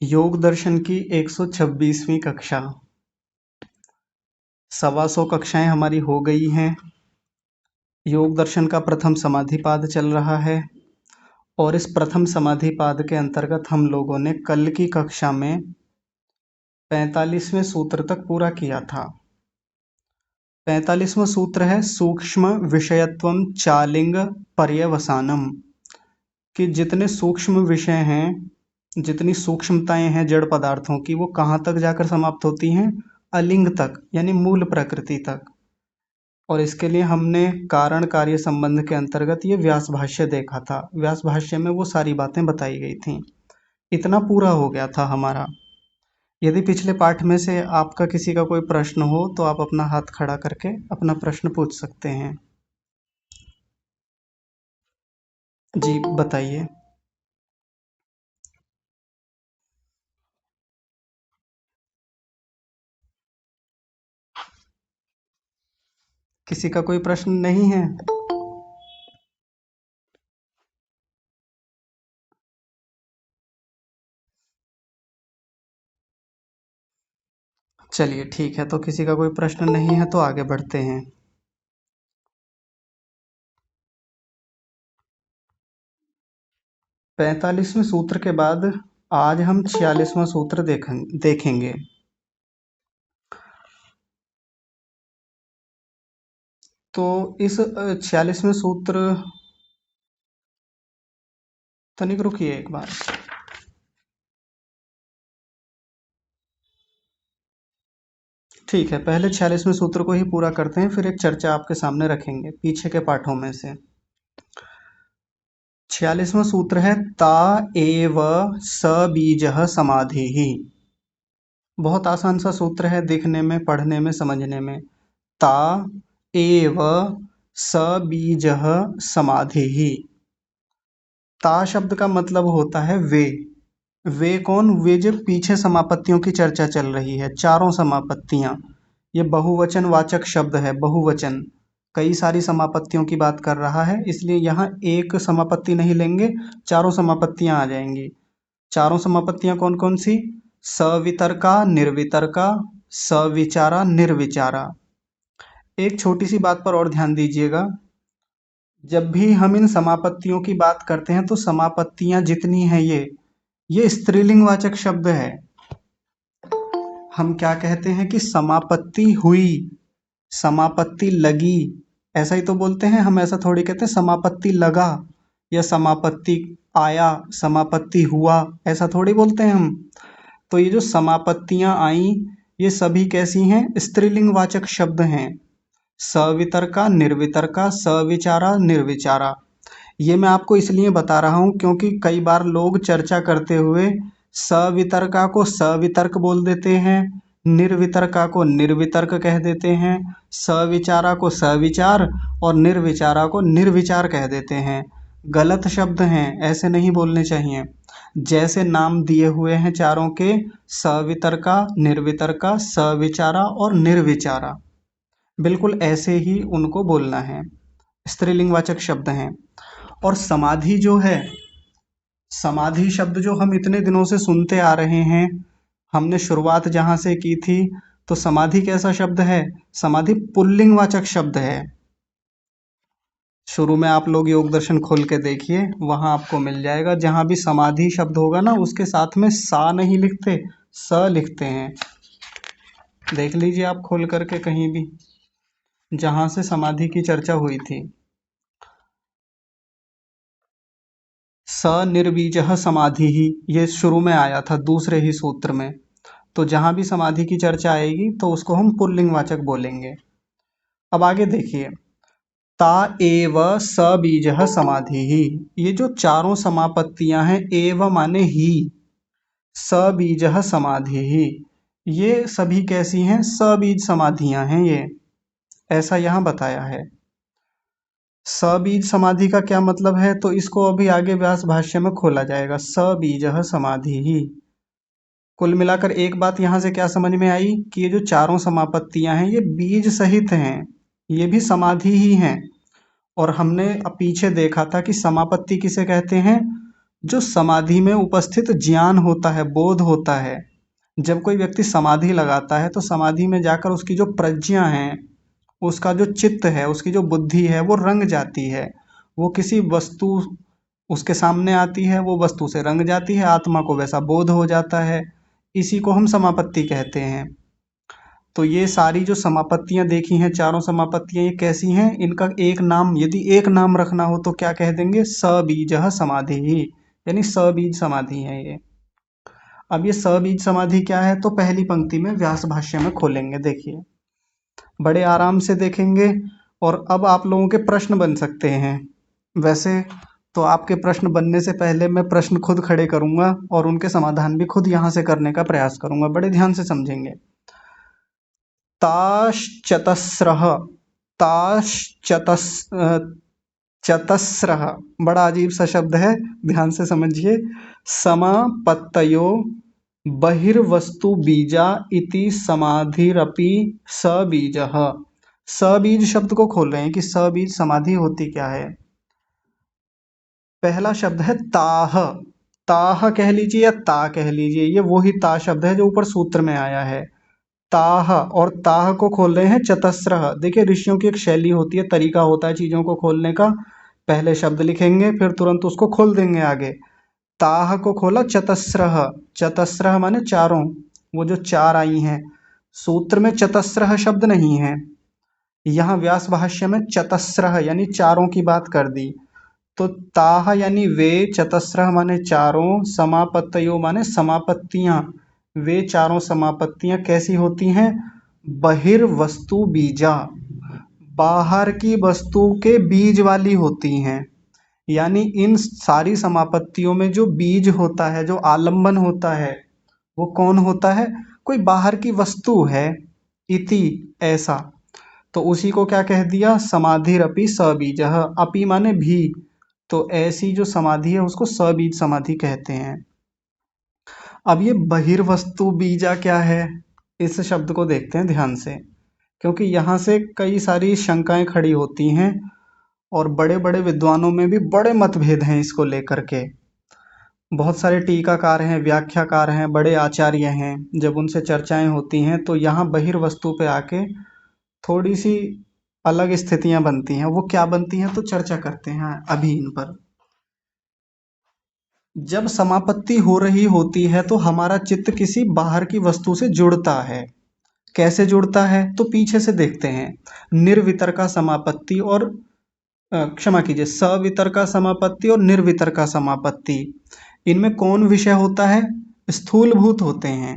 योग दर्शन की 126वीं कक्षा। 125 कक्षाएं हमारी हो गई हैं। योग दर्शन का प्रथम समाधिपाद चल रहा है और इस प्रथम समाधिपाद के अंतर्गत हम लोगों ने कल की कक्षा में 45वें सूत्र तक पूरा किया था। 45वां सूत्र है सूक्ष्म विषयत्वम चालिंग पर्यवसानम, कि जितने सूक्ष्म विषय हैं, जितनी सूक्ष्मताएं हैं जड़ पदार्थों की, वो कहाँ तक जाकर समाप्त होती हैं? अलिंग तक, यानी मूल प्रकृति तक। और इसके लिए हमने कारण कार्य संबंध के अंतर्गत ये व्यास भाष्य देखा था। व्यास भाष्य में वो सारी बातें बताई गई थी। इतना पूरा हो गया था हमारा। यदि पिछले पाठ में से आपका किसी का कोई प्रश्न हो तो आप अपना हाथ खड़ा करके अपना प्रश्न पूछ सकते हैं। जी बताइए। किसी का कोई प्रश्न नहीं है? चलिए ठीक है, तो किसी का कोई प्रश्न नहीं है तो आगे बढ़ते हैं। 45वें सूत्र के बाद आज हम 46वां सूत्र देखेंगे। तो इस 46वें सूत्र, तनिक रुकिए एक बार। ठीक है, पहले 46वें सूत्र को ही पूरा करते हैं, फिर एक चर्चा आपके सामने रखेंगे पीछे के पाठों में से। 46वां सूत्र है ता एव स बीजः समाधिः। बहुत आसान सा सूत्र है, दिखने में, पढ़ने में, समझने में। ता एव स बीजः समाधिः। ता शब्द का मतलब होता है वे। वे कौन? वे जो पीछे समापत्तियों की चर्चा चल रही है, चारों समापत्तियां। ये बहुवचन वाचक शब्द है, बहुवचन। कई सारी समापत्तियों की बात कर रहा है, इसलिए यहाँ एक समापत्ति नहीं लेंगे, चारों समापत्तियां आ जाएंगी। चारों समापत्तियां कौन कौन सी? सवितर्का, निर्वितर्का, सविचारा, निर्विचारा। एक छोटी सी बात पर और ध्यान दीजिएगा। जब भी हम इन समापत्तियों की बात करते हैं तो समापत्तियां जितनी हैं ये स्त्रीलिंगवाचक शब्द है। हम क्या कहते हैं कि समापत्ति हुई, समापत्ति लगी, ऐसा ही तो बोलते हैं हम। ऐसा थोड़ी कहते हैं समापत्ति लगा या समापत्ति आया, समापत्ति हुआ, ऐसा थोड़ी बोलते हैं हम। तो ये जो समापत्तियां आई, ये सभी कैसी हैं? स्त्रीलिंगवाचक शब्द हैं। सवितर्का, निर्वितर्का, सविचारा, निर्विचारा। ये मैं आपको इसलिए बता रहा हूँ क्योंकि कई बार लोग चर्चा करते हुए सवितर्का को सवितर्क बोल देते हैं, निर्वितर्का को निर्वितर्क कह देते हैं, सविचारा को सविचार और निर्विचारा को निर्विचार कह देते हैं। गलत शब्द हैं, ऐसे नहीं बोलने चाहिए। जैसे नाम दिए हुए हैं चारों के, सवितर्का, निर्वितर्का, सविचारा और निर्विचारा, बिल्कुल ऐसे ही उनको बोलना है। स्त्रीलिंगवाचक शब्द हैं। और समाधि जो है, समाधि शब्द जो हम इतने दिनों से सुनते आ रहे हैं, हमने शुरुआत जहां से की थी, तो समाधि कैसा शब्द है? समाधि पुल्लिंगवाचक शब्द है। शुरू में आप लोग योग दर्शन खोल के देखिए, वहां आपको मिल जाएगा। जहां भी समाधि शब्द होगा ना, उसके साथ में सा नहीं लिखते, स लिखते हैं। देख लीजिए आप खोल करके कहीं भी, जहां से समाधि की चर्चा हुई थी। स निर्बीजः समाधिः, ये शुरू में आया था दूसरे ही सूत्र में। तो जहां भी समाधि की चर्चा आएगी तो उसको हम पुल्लिंगवाचक बोलेंगे। अब आगे देखिए, ता एव स बीजः समाधिः। ये जो चारों समापत्तियां हैं, एव माने ही, स बीजः समाधिः, ये सभी कैसी हैं? सबीज समाधियां हैं ये, ऐसा यहाँ बताया है। सबीज समाधि का क्या मतलब है, तो इसको अभी आगे व्यास भाष्य में खोला जाएगा। सबीजः समाधिः। कुल मिलाकर एक बात यहाँ से क्या समझ में आई कि ये जो चारों समापत्तियां हैं ये बीज सहित हैं, ये भी समाधि ही हैं। और हमने पीछे देखा था कि समापत्ति किसे कहते हैं? जो समाधि में उपस्थित ज्ञान होता है, बोध होता है, जब कोई व्यक्ति समाधि लगाता है तो समाधि में जाकर उसकी जो प्रज्ञा है, उसका जो चित्त है, उसकी जो बुद्धि है वो रंग जाती है। वो किसी वस्तु उसके सामने आती है, वो वस्तु से रंग जाती है, आत्मा को वैसा बोध हो जाता है। इसी को हम समापत्ति कहते हैं। तो ये सारी जो समापत्तियां देखी हैं, चारों समापत्तियां, ये कैसी हैं? इनका एक नाम, यदि एक नाम रखना हो तो क्या कह देंगे? सबीजः समाधि ही, यानी सबीज समाधि है ये। अब ये सबीज समाधि क्या है? तो पहली पंक्ति में व्यास भाष्य में खोलेंगे, देखिए, बड़े आराम से देखेंगे। और अब आप लोगों के प्रश्न बन सकते हैं। वैसे तो आपके प्रश्न बनने से पहले मैं प्रश्न खुद खड़े करूंगा और उनके समाधान भी खुद यहाँ से करने का प्रयास करूंगा। बड़े ध्यान से समझेंगे। ताश्चतस्रः, ताश्चतस् चतस्रः, बड़ा अजीब सा शब्द है, ध्यान से समझिए। समापत्तयो बहिर्वस्तु बीजा इति समाधिरपि सबीजः। सबीज शब्द को खोल रहे हैं कि सबीज समाधि होती क्या है। पहला शब्द है ताह। ताह कह लीजिए या ता कह लीजिए, ये वही ता शब्द है जो ऊपर सूत्र में आया है, ताह। और ताह को खोल रहे हैं चतस्रः। देखिए, ऋषियों की एक शैली होती है, तरीका होता है चीजों को खोलने का। पहले शब्द लिखेंगे, फिर तुरंत उसको खोल देंगे आगे। ताह को खोला चतस्रः। चतस्रः माने चारों, वो जो चार आई हैं। सूत्र में चतस्रः शब्द नहीं है, यहाँ व्यास भाष्य में चतस्रः यानी चारों की बात कर दी। तो ताह यानी वे, चतस्रः माने चारों, समापत्तयो माने समापत्तियां। वे चारों समापत्तियां कैसी होती हैं? बहिर्वस्तु बीजा, बाहर की वस्तु के बीज वाली होती हैं। यानी इन सारी समापत्तियों में जो बीज होता है, जो आलंबन होता है, वो कौन होता है? कोई बाहर की वस्तु है। इति, ऐसा। तो उसी को क्या कह दिया? समाधिरपि सबीजः। अपि माने भी, तो ऐसी जो समाधि है उसको सबीज समाधि कहते हैं। अब ये बहिर्वस्तु बीजा क्या है? इस शब्द को देखते हैं ध्यान से, क्योंकि यहाँ से कई सारी शंकाएं खड़ी होती हैं और बड़े बड़े विद्वानों में भी बड़े मतभेद हैं इसको लेकर के। बहुत सारे टीकाकार हैं, व्याख्याकार हैं, बड़े आचार्य हैं। जब उनसे चर्चाएं होती हैं तो यहाँ बहिर्वस्तु पे आके थोड़ी सी अलग स्थितियां बनती हैं। वो क्या बनती हैं तो चर्चा करते हैं अभी इन पर। जब समापत्ति हो रही होती है तो हमारा चित्त किसी बाहर की वस्तु से जुड़ता है। कैसे जुड़ता है तो पीछे से देखते हैं। निर्वितर्का समापत्ति और क्षमा कीजिए, सवितर्का समापत्ति और निर्वितर्का समापत्ति, इनमें कौन विषय होता है? स्थूलभूत होते हैं।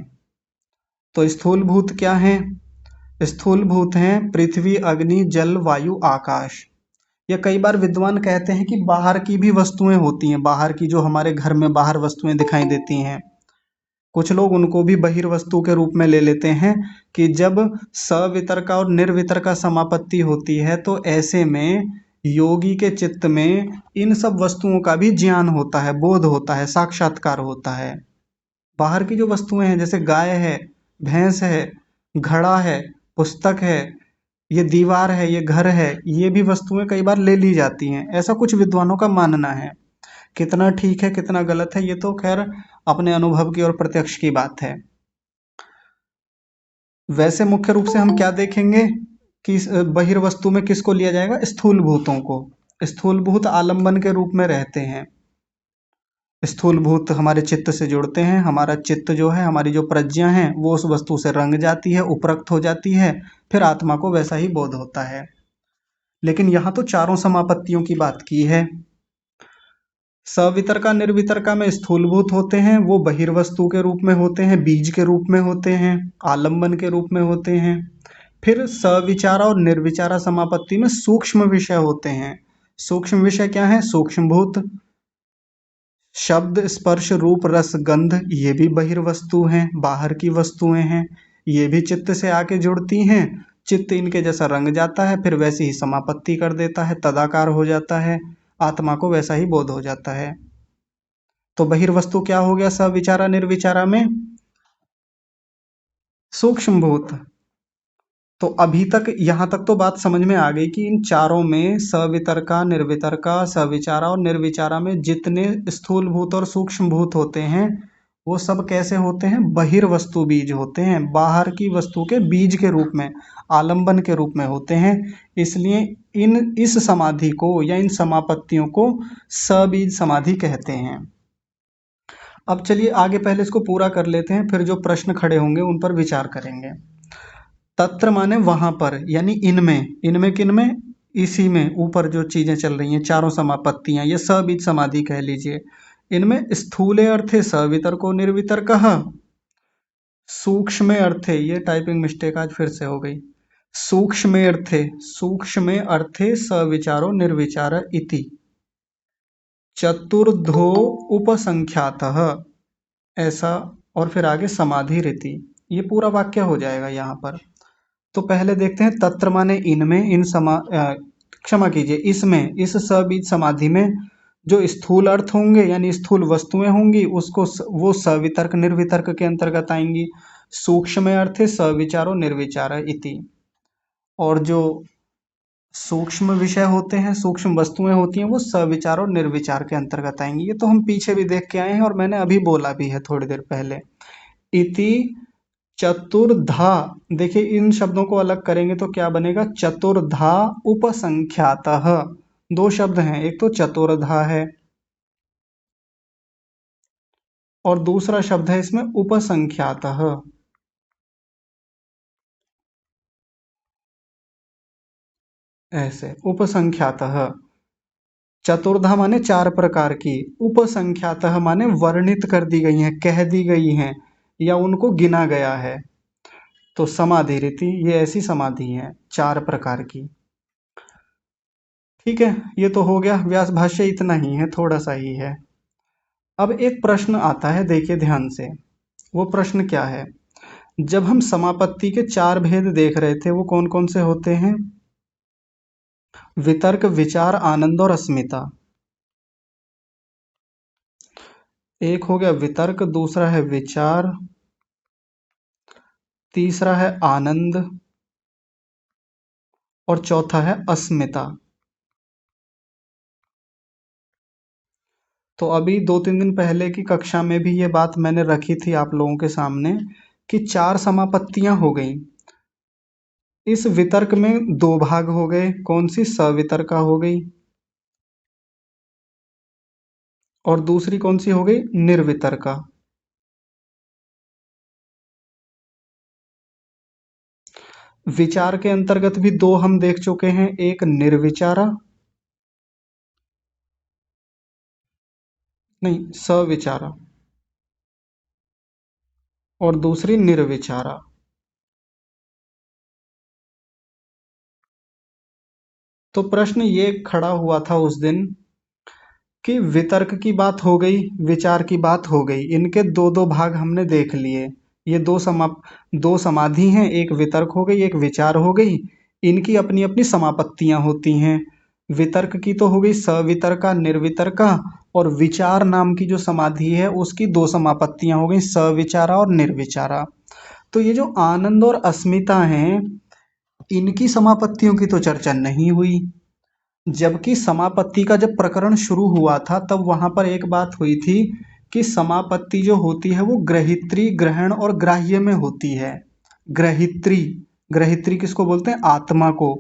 तो स्थूलभूत क्या हैं? स्थूलभूत हैं पृथ्वी, अग्नि, जल, वायु, आकाश। या कई बार विद्वान कहते हैं कि बाहर की भी वस्तुएं होती हैं, बाहर की जो हमारे घर में बाहर वस्तुएं दिखाई देती हैं। कुछ लोग उनको भी बहिर्वस्तु के रूप में ले लेते हैं कि जब सवितर्का और निर्वितर्का समापत्ति होती है तो ऐसे में योगी के चित्त में इन सब वस्तुओं का भी ज्ञान होता है, बोध होता है, साक्षात्कार होता है। बाहर की जो वस्तुएं हैं, जैसे गाय है, भैंस है, घड़ा है, पुस्तक है, ये दीवार है, ये घर है, ये भी वस्तुएं कई बार ले ली जाती हैं, ऐसा कुछ विद्वानों का मानना है। कितना ठीक है कितना गलत है ये तो खैर अपने अनुभव की और प्रत्यक्ष की बात है। वैसे मुख्य रूप से हम क्या देखेंगे कि बहिर्वस्तु में किसको लिया जाएगा? स्थूल भूतों को। स्थूल भूत आलंबन के रूप में रहते हैं। स्थूल भूत हमारे चित्त से जुड़ते हैं। हमारा चित्त जो है, हमारी जो प्रज्ञा है, वो उस वस्तु से रंग जाती है, उपरक्त हो जाती है, फिर आत्मा को वैसा ही बोध होता है। लेकिन यहाँ तो चारों समापत्तियों की बात की है। सवितर्का निर्वितर्का में स्थूलभूत होते हैं, वो बहिर्वस्तु के रूप में होते हैं, बीज के रूप में होते हैं, आलंबन के रूप में होते हैं। फिर सविचारा और निर्विचारा समापत्ति में सूक्ष्म विषय होते हैं। सूक्ष्म विषय क्या है? सूक्ष्मभूत, शब्द, स्पर्श, रूप, रस, गंध, ये भी बहिर्वस्तु हैं, बाहर की वस्तुएं हैं। ये भी चित्त से आके जुड़ती हैं, चित्त इनके जैसा रंग जाता है, फिर वैसी ही समापत्ति कर देता है, तदाकार हो जाता है, आत्मा को वैसा ही बोध हो जाता है। तो बहिर्वस्तु क्या हो गया सविचारा निर्विचारा में? सूक्ष्मभूत। तो अभी तक यहाँ तक तो बात समझ में आ गई कि इन चारों में सवितर्का, निर्वितर्का, सविचारा और निर्विचारा में जितने स्थूल भूत और सूक्ष्म भूत होते हैं वो सब कैसे होते हैं? बहिर्वस्तु बीज होते हैं, बाहर की वस्तु के बीज के रूप में, आलंबन के रूप में होते हैं। इसलिए इस समाधि को या इन समापत्तियों को सबीज समाधि कहते हैं। अब चलिए आगे पहले इसको पूरा कर लेते हैं, फिर जो प्रश्न खड़े होंगे उन पर विचार करेंगे। तत्र माने वहां पर, यानी इनमें, इनमें किन में? इसी में, ऊपर जो चीजें चल रही हैं चारों समापत्तियां, ये सबीज समाधि कह लीजिए। इनमें स्थूले अर्थे सवितर्को निर्वितर्कः, सूक्ष्म अर्थे, ये टाइपिंग मिस्टेक आज फिर से हो गई, सूक्ष्म अर्थे सविचारो निर्विचार इति चतुर्धो उपसंख्यातः, ऐसा। और फिर आगे समाधि रीति, ये पूरा वाक्य हो जाएगा यहाँ पर। तो पहले देखते हैं तत्र माने इनमें, क्षमा कीजिए, इसमें, इस सबीज समाधि में जो स्थूल अर्थ होंगे यानी स्थूल वस्तुएं होंगी उसको वो सवितर्क निर्वितर्क के अंतर्गत आएंगी। सूक्ष्म अर्थ है सविचारो निर्विचार इति, और जो सूक्ष्म विषय होते हैं, सूक्ष्म वस्तुएं होती हैं, वो सविचार और निर्विचार के अंतर्गत आएंगी। ये तो हम पीछे भी देख के आए हैं और मैंने अभी बोला भी है थोड़ी देर पहले। इति चतुर्धा, देखिए इन शब्दों को अलग करेंगे तो क्या बनेगा? चतुर्धा उपसंख्यातः। दो शब्द हैं, एक तो चतुर्धा है और दूसरा शब्द है इसमें उपसंख्यातः। ऐसे उपसंख्यातः, चतुर्धा माने चार प्रकार की, उपसंख्यातः माने वर्णित कर दी गई हैं, कह दी गई हैं या उनको गिना गया है। तो समाधि रीति, ये ऐसी समाधि है चार प्रकार की। ठीक है, ये तो हो गया। व्यास भाष्य इतना ही है, थोड़ा सा ही है। अब एक प्रश्न आता है, देखिए ध्यान से। वो प्रश्न क्या है? जब हम समापत्ति के चार भेद देख रहे थे वो कौन कौन से होते हैं? वितर्क, विचार, आनंद और अस्मिता। एक हो गया वितर्क, दूसरा है विचार, तीसरा है आनंद और चौथा है अस्मिता। तो अभी 2-3 दिन पहले की कक्षा में भी ये बात मैंने रखी थी आप लोगों के सामने कि चार समापत्तियां हो गई। इस वितर्क में दो भाग हो गए, कौन सी? सवितर्का हो गई और दूसरी कौन सी हो गई? निर्वितर्का। विचार के अंतर्गत भी दो हम देख चुके हैं, एक निर्विचारा, नहीं सविचारा, और दूसरी निर्विचारा। तो प्रश्न ये खड़ा हुआ था उस दिन कि वितर्क की बात हो गई, विचार की बात हो गई, इनके दो दो भाग हमने देख लिए। ये दो समाधि हैं, एक वितर्क हो गई, एक विचार हो गई। इनकी अपनी अपनी समापत्तियां होती हैं। वितर्क की तो हो गई सवितर्का, निर्वितर्का, और विचार नाम की जो समाधि है उसकी दो समापत्तियां हो गई, सविचारा और निर्विचारा। तो ये जो आनंद और अस्मिता हैं, इनकी समापत्तियों की तो चर्चा नहीं हुई। जबकि समापत्ति का जब प्रकरण शुरू हुआ था तब वहां पर एक बात हुई थी कि समापत्ति जो होती है वो ग्रहित्री, ग्रहण और ग्राह्य में होती है। ग्रहित्री, ग्रहित्री किसको बोलते हैं? आत्मा को।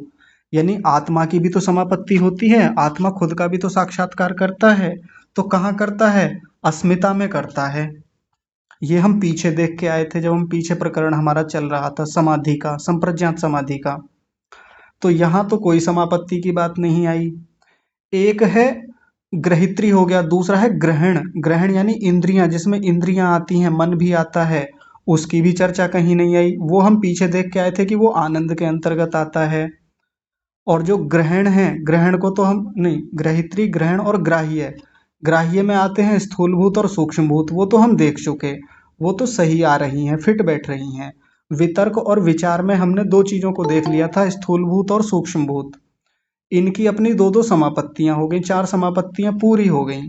यानी आत्मा की भी तो समापत्ति होती है, आत्मा खुद का भी तो साक्षात्कार करता है। तो कहाँ करता है? अस्मिता में करता है। ये हम पीछे देख के आए थे जब हम पीछे प्रकरण हमारा चल रहा था समाधि का, संप्रज्ञात समाधि का। तो यहां तो कोई समापत्ति की बात नहीं आई। एक है ग्रहित्री हो गया, दूसरा है ग्रहण। ग्रहण यानी इंद्रियां, जिसमें इंद्रियां आती हैं, मन भी आता है, उसकी भी चर्चा कहीं नहीं आई। वो हम पीछे देख के आए थे कि वो आनंद के अंतर्गत आता है। और जो ग्रहण है, ग्रहण को तो हम नहीं, ग्रहित्री, ग्रहण और ग्राह्य, ग्राह्य में आते हैं स्थूलभूत और सूक्ष्मभूत, वो तो हम देख चुके, वो तो सही आ रही हैं, फिट बैठ रही हैं। वितर्क और विचार में हमने दो चीजों को देख लिया था, स्थूलभूत और सूक्ष्मभूत। इनकी अपनी दो दो समापत्तियां हो गई, चार समापत्तियां पूरी हो गई।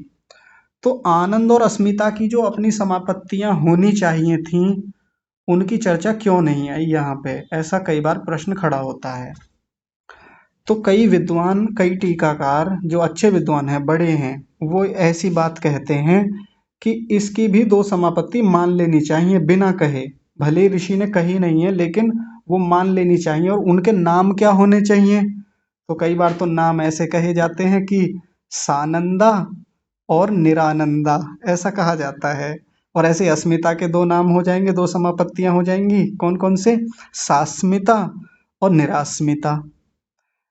तो आनंद और अस्मिता की जो अपनी समापत्तियां होनी चाहिए थीं उनकी चर्चा क्यों नहीं आई यहाँ पे, ऐसा कई बार प्रश्न खड़ा होता है। तो कई विद्वान, कई टीकाकार जो अच्छे विद्वान हैं, बड़े हैं, वो ऐसी बात कहते हैं कि इसकी भी दो समापत्ति मान लेनी चाहिए बिना कहे। भले ही ऋषि ने कही नहीं है, लेकिन वो मान लेनी चाहिए। और उनके नाम क्या होने चाहिए? तो कई बार तो नाम ऐसे कहे जाते हैं कि सानंदा और निरानंदा, ऐसा कहा जाता है। और ऐसे अस्मिता के दो नाम हो जाएंगे, दो समापत्तियां हो जाएंगी। कौन कौन से? सास्मिता और निरास्मिता।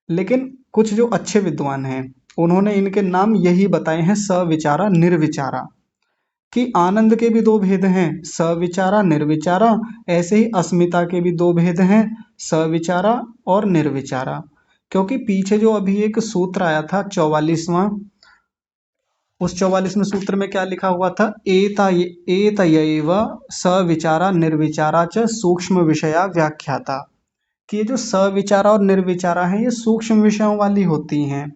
लेकिन कुछ जो अच्छे विद्वान हैं, उन्होंने इनके नाम यही बताए हैं, सविचारा निर्विचारा, कि आनंद के भी दो भेद हैं, सविचारा निर्विचारा। ऐसे ही अस्मिता के भी दो भेद हैं, सविचारा और निर्विचारा। क्योंकि पीछे जो अभी एक सूत्र आया था 44वां, उस 44वें सूत्र में क्या लिखा हुआ था? एतयैव सविचारा निर्विचारा च सूक्ष्म विषया व्याख्याता। कि ये जो सविचारा और निर्विचारा है, ये सूक्ष्म विषयों वाली होती हैं।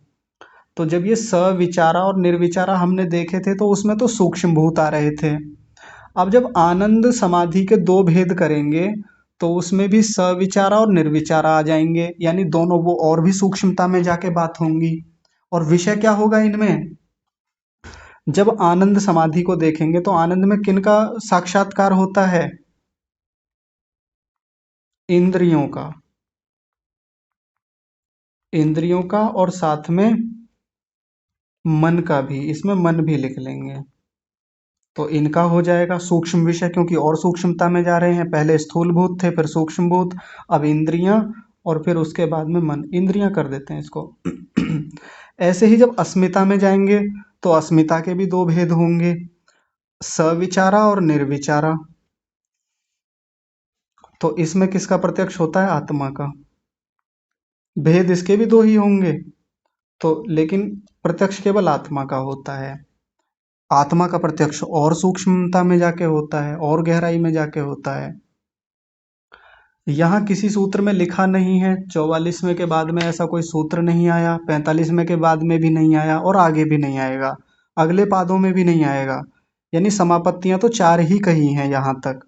तो जब ये सविचारा और निर्विचारा हमने देखे थे, तो उसमें तो सूक्ष्म भूत आ रहे थे। अब जब आनंद समाधि के दो भेद करेंगे, तो उसमें भी सविचारा और निर्विचारा आ जाएंगे, यानी दोनों वो और भी सूक्ष्मता में जाके बात होंगी। और विषय क्या होगा इनमें? जब आनंद समाधि को देखेंगे, तो आनंद में किनका साक्षात्कार होता है? इंद्रियों का। इंद्रियों का और साथ में मन का भी, इसमें मन भी लिख लेंगे। तो इनका हो जाएगा सूक्ष्म विषय, क्योंकि और सूक्ष्मता में जा रहे हैं। पहले स्थूल भूत थे, फिर सूक्ष्म भूत, अब इंद्रियां, और फिर उसके बाद में मन। इंद्रियां कर देते हैं इसको। ऐसे ही जब अस्मिता में जाएंगे, तो अस्मिता के भी दो भेद होंगे, सविचारा और निर्विचारा। तो इसमें किसका प्रत्यक्ष होता है? आत्मा का। भेद इसके भी दो ही होंगे, तो लेकिन प्रत्यक्ष केवल आत्मा का होता है। आत्मा का प्रत्यक्ष और सूक्ष्मता में जाके होता है, और गहराई में जाके होता है। यहाँ किसी सूत्र में लिखा नहीं है, 44वें के बाद में ऐसा कोई सूत्र नहीं आया, 45वें के बाद में भी नहीं आया, और आगे भी नहीं आएगा, अगले पादों में भी नहीं आएगा। यानी समापत्तियां तो चार ही कही हैं यहाँ तक।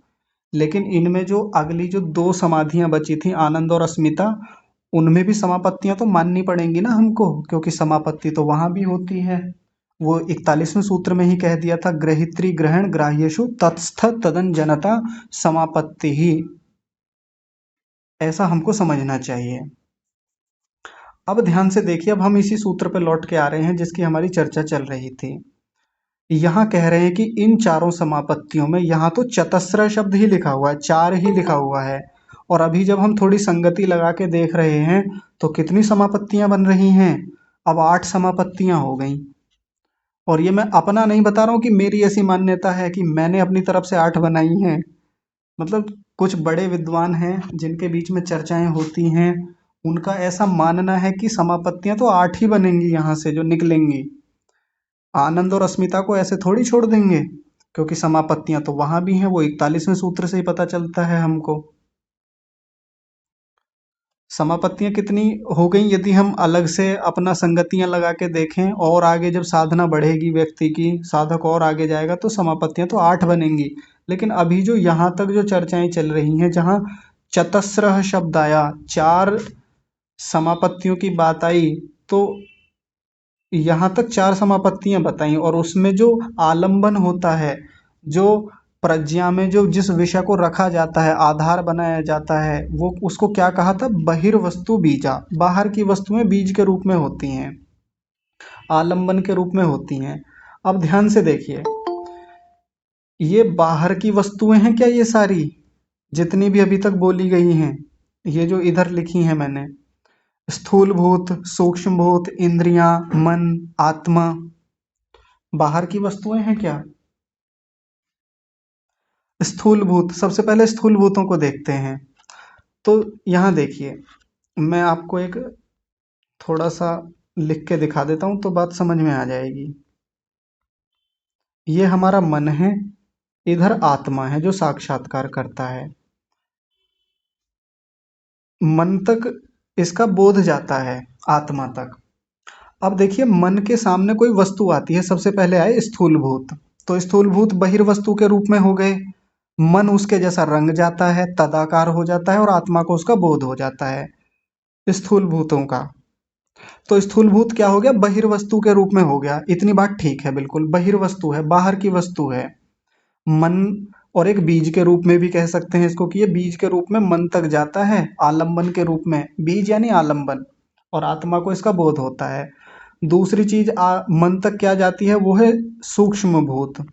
लेकिन इनमें जो अगली जो दो समाधियां बची थी, आनंद और अस्मिता, उनमें भी समापत्तियां तो माननी पड़ेंगी ना हमको, क्योंकि समापत्ति तो वहां भी होती है। वो 41वें सूत्र में ही कह दिया था, ग्रहित्री ग्रहण ग्राह्यशु तत्स्थ तदन जनता समापत्ति ही। ऐसा हमको समझना चाहिए। अब ध्यान से देखिए, अब हम इसी सूत्र पर लौट के आ रहे हैं जिसकी हमारी चर्चा चल रही थी। यहाँ कह रहे हैं कि इन चारों समापत्तियों में, यहाँ तो चतस्र शब्द ही लिखा हुआ है, चार ही लिखा हुआ है। और अभी जब हम थोड़ी संगति लगा के देख रहे हैं, तो कितनी समापत्तियां बन रही हैं? अब 8 समापत्तियां हो गई। और ये मैं अपना नहीं बता रहा हूँ कि मेरी ऐसी मान्यता है कि मैंने अपनी तरफ से 8 बनाई हैं। मतलब कुछ बड़े विद्वान हैं जिनके बीच में चर्चाएं होती हैं, उनका ऐसा मानना है कि समापत्तियां तो 8 ही बनेंगी यहाँ से जो निकलेंगी। आनंद और अस्मिता को ऐसे थोड़ी छोड़ देंगे, क्योंकि समापत्तियां तो वहां भी हैं, वो 41वें सूत्र से ही पता चलता है हमको। समापत्तियां कितनी हो गई यदि हम अलग से अपना संगतियां लगा के देखें, और आगे जब साधना बढ़ेगी व्यक्ति की, साधक और आगे जाएगा, तो समापत्तियां तो 8 बनेंगी। लेकिन अभी जो यहाँ तक जो चर्चाएं चल रही हैं, जहाँ चतस्रः शब्द आया, 4 समापत्तियों की बात आई, तो यहाँ तक 4 समापत्तियां बताई, और उसमें जो आलंबन होता है, जो प्रज्ञा में जो जिस विषय को रखा जाता है, आधार बनाया जाता है, वो उसको क्या कहा था? बहिर्वस्तु बीजा। बाहर की वस्तुएं बीज के रूप में होती हैं, आलंबन के रूप में होती हैं। अब ध्यान से देखिए, ये बाहर की वस्तुएं हैं क्या? ये सारी जितनी भी अभी तक बोली गई हैं, ये जो इधर लिखी हैं मैंने, स्थूल भूत, सूक्ष्म भूत, इंद्रियां, मन, आत्मा, बाहर की वस्तुएं हैं क्या? स्थूल भूत, सबसे पहले स्थूल भूतों को देखते हैं। तो यहाँ देखिए, मैं आपको एक थोड़ा सा लिख के दिखा देता हूँ, तो बात समझ में आ जाएगी। ये हमारा मन है, इधर आत्मा है जो साक्षात्कार करता है। मन तक इसका बोध जाता है, आत्मा तक। अब देखिए, मन के सामने कोई वस्तु आती है, सबसे पहले आए स्थूल भूत, तो स्थूल भूत बहिर्वस्तु के रूप में हो गए। मन उसके जैसा रंग जाता है, तदाकार हो जाता है और आत्मा को उसका बोध हो जाता है स्थूल भूतों का। तो स्थूल भूत क्या हो गया? बहिर्वस्तु के रूप में हो गया। इतनी बात ठीक है, बिल्कुल बहिर्वस्तु है, बाहर की वस्तु है मन। और एक बीज के रूप में भी कह सकते हैं इसको कि ये बीज के रूप में मन तक जाता है, आलंबन के रूप में, बीज यानी आलंबन, और आत्मा को इसका बोध होता है। दूसरी चीज मन तक क्या जाती है? वो है सूक्ष्म भूत।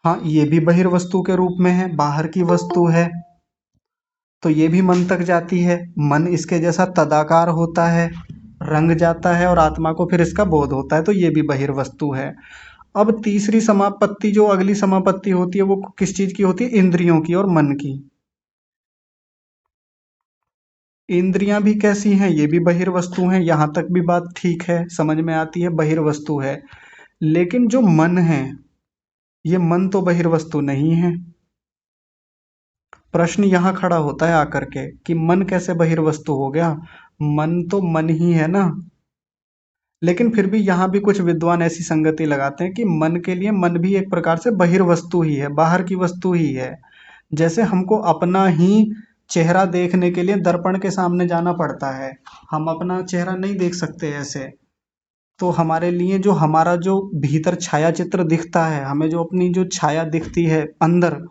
हाँ, ये भी बहिर्वस्तु के रूप में है, बाहर की वस्तु है, तो ये भी मन तक जाती है। मन इसके जैसा तदाकार होता है, रंग जाता है और आत्मा को फिर इसका बोध होता है, तो ये भी बहिर्वस्तु है। अब तीसरी समापत्ति, जो अगली समापत्ति होती है, वो किस चीज की होती है? इंद्रियों की और मन की। इंद्रियां भी कैसी हैं? ये भी बहिर्वस्तु हैं। यहां तक भी बात ठीक है, समझ में आती है, बहिर्वस्तु है। लेकिन जो मन है, ये मन तो बहिर्वस्तु नहीं है। प्रश्न यहाँ खड़ा होता है आकर के कि मन कैसे बहिर्वस्तु हो गया? मन तो मन ही है ना। लेकिन फिर भी यहाँ भी कुछ विद्वान ऐसी संगति लगाते हैं कि मन के लिए मन भी एक प्रकार से बहिर्वस्तु ही है, बाहर की वस्तु ही है। जैसे हमको अपना ही चेहरा देखने के लिए दर्पण के सामने जाना पड़ता है, हम अपना चेहरा नहीं देख सकते ऐसे। तो हमारे लिए जो हमारा जो भीतर छाया चित्र दिखता है, हमें जो अपनी जो छाया दिखती है अंदर